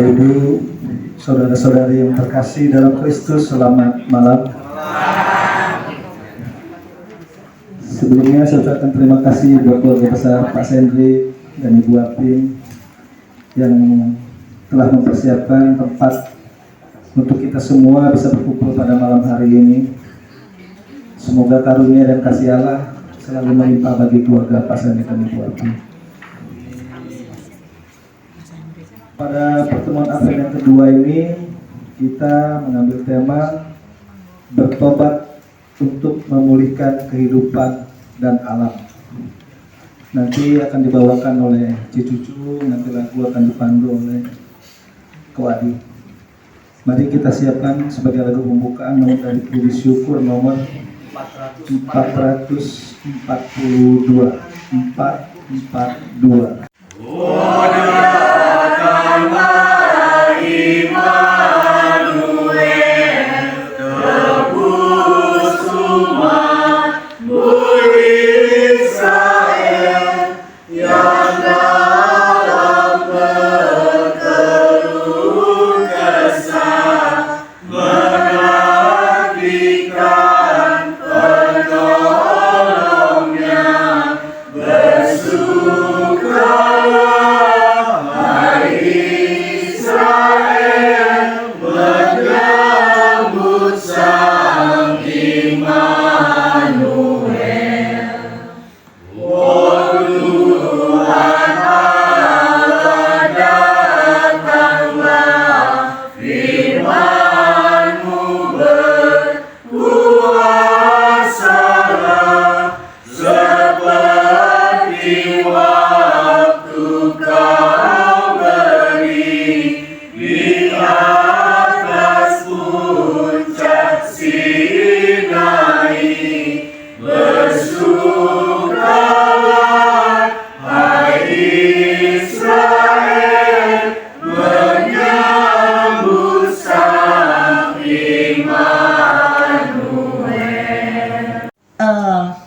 Bapak Ibu, saudara-saudari yang terkasih dalam Kristus, selamat malam. Sebelumnya saya ucapkan terima kasih buat keluarga besar Pak Sendri dan Ibu Apim yang telah mempersiapkan tempat untuk kita semua bisa berkumpul pada malam hari ini. Semoga karunia dan kasih Allah selalu melimpah bagi keluarga Pak Sendri dan Ibu Apim. Pada pertemuan Advent yang kedua ini kita mengambil tema bertobat untuk memulihkan kehidupan dan alam. Nanti akan dibawakan oleh Cicucu, nanti lagu akan dipandu oleh Kewadi. Mari kita siapkan sebagai lagu pembukaan nomor dari Puji Syukur nomor 442.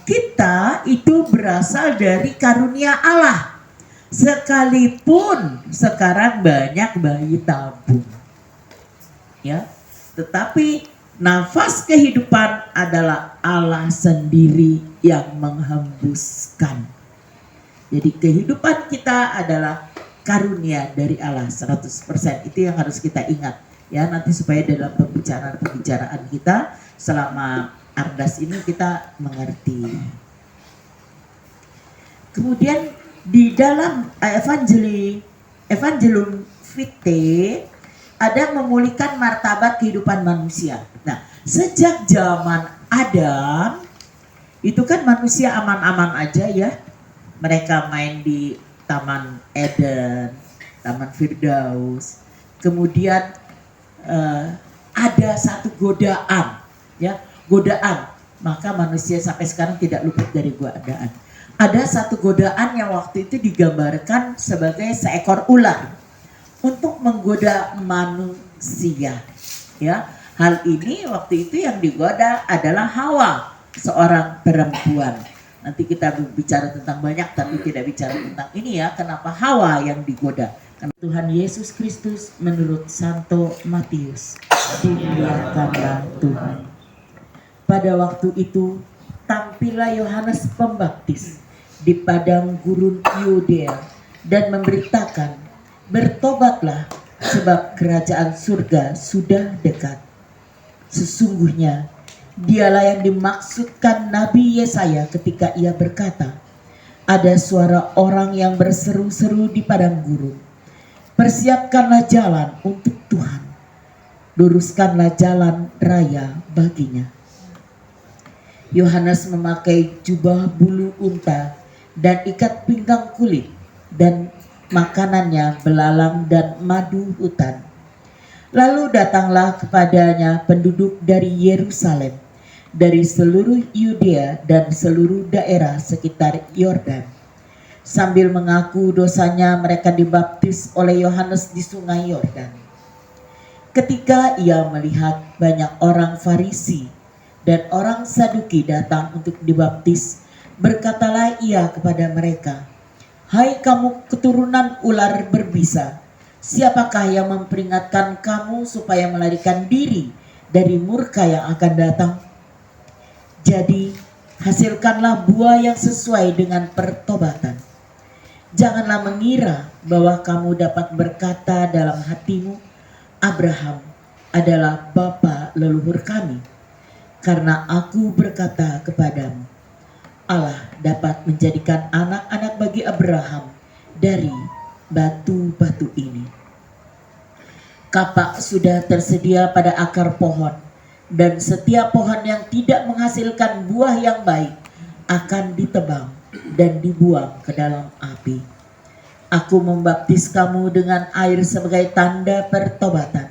Kita itu berasal dari karunia Allah. Sekalipun sekarang banyak bayi tabung, ya, tetapi nafas kehidupan adalah Allah sendiri yang menghembuskan. Jadi kehidupan kita adalah karunia dari Allah 100%. Itu yang harus kita ingat, ya, nanti supaya dalam pembicaraan kita selama Ardas ini kita mengerti. Kemudian di dalam Evangelium Vitae ada memulihkan martabat kehidupan manusia. Nah, sejak zaman Adam itu kan manusia aman-aman aja ya. Mereka main di Taman Eden, Taman Firdaus. Kemudian ada satu godaan, ya, godaan. Maka manusia sampai sekarang tidak luput dari godaan. Ada satu godaan yang waktu itu digambarkan sebagai seekor ular untuk menggoda manusia, ya. Hal ini waktu itu yang digoda adalah Hawa, seorang perempuan. Nanti kita bicara tentang banyak tapi tidak bicara tentang ini, ya, kenapa Hawa yang digoda. Karena Tuhan Yesus Kristus menurut Santo Matius, dimuliakanlah Tuhan. Pada waktu itu tampillah Yohanes Pembaptis di padang gurun Yudea dan memberitakan, bertobatlah sebab kerajaan surga sudah dekat. Sesungguhnya dialah yang dimaksudkan Nabi Yesaya ketika ia berkata, ada suara orang yang berseru-seru di padang gurun, persiapkanlah jalan untuk Tuhan, luruskanlah jalan raya baginya. Yohanes memakai jubah bulu unta dan ikat pinggang kulit, dan makanannya belalang dan madu hutan. Lalu datanglah kepadanya penduduk dari Yerusalem, dari seluruh Yudea dan seluruh daerah sekitar Yordan. Sambil mengaku dosanya, mereka dibaptis oleh Yohanes di sungai Yordan. Ketika ia melihat banyak orang Farisi dan orang Saduki datang untuk dibaptis, berkatalah ia kepada mereka, hai kamu keturunan ular berbisa, Siapakah yang memperingatkan kamu supaya melarikan diri dari murka yang akan datang? Jadi, hasilkanlah buah yang sesuai dengan pertobatan. Janganlah mengira bahwa kamu dapat berkata dalam hatimu, Abraham adalah bapa leluhur kami. Karena aku berkata kepadamu, Allah dapat menjadikan anak-anak bagi Abraham dari batu-batu ini. Kapak sudah tersedia pada akar pohon, dan setiap pohon yang tidak menghasilkan buah yang baik akan ditebang dan dibuang ke dalam api. Aku membaptis kamu dengan air sebagai tanda pertobatan.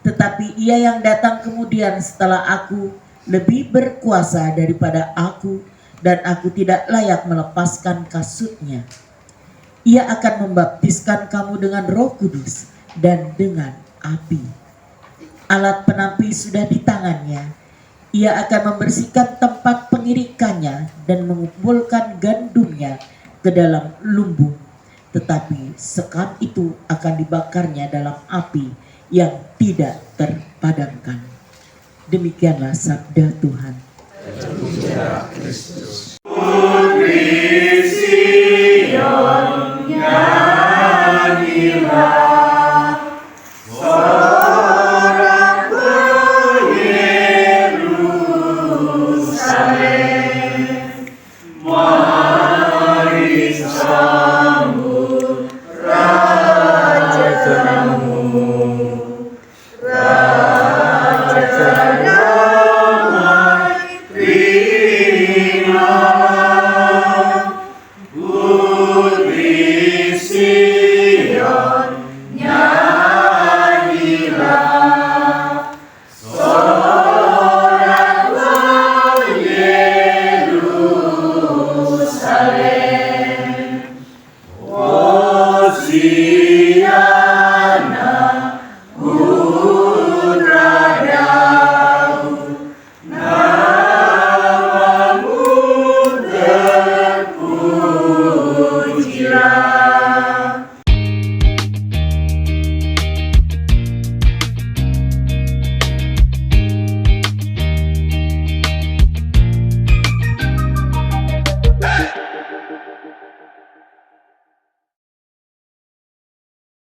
Tetapi ia yang datang kemudian setelah aku lebih berkuasa daripada aku, dan aku tidak layak melepaskan kasutnya. Ia akan membaptiskan kamu dengan Roh Kudus dan dengan api. Alat penampi sudah di tangannya. Ia akan membersihkan tempat pengirikannya dan mengumpulkan gandumnya ke dalam lumbung. Tetapi sekam itu akan dibakarnya dalam api yang tidak terpadamkan. Demikianlah sabda Tuhan. Putri Sion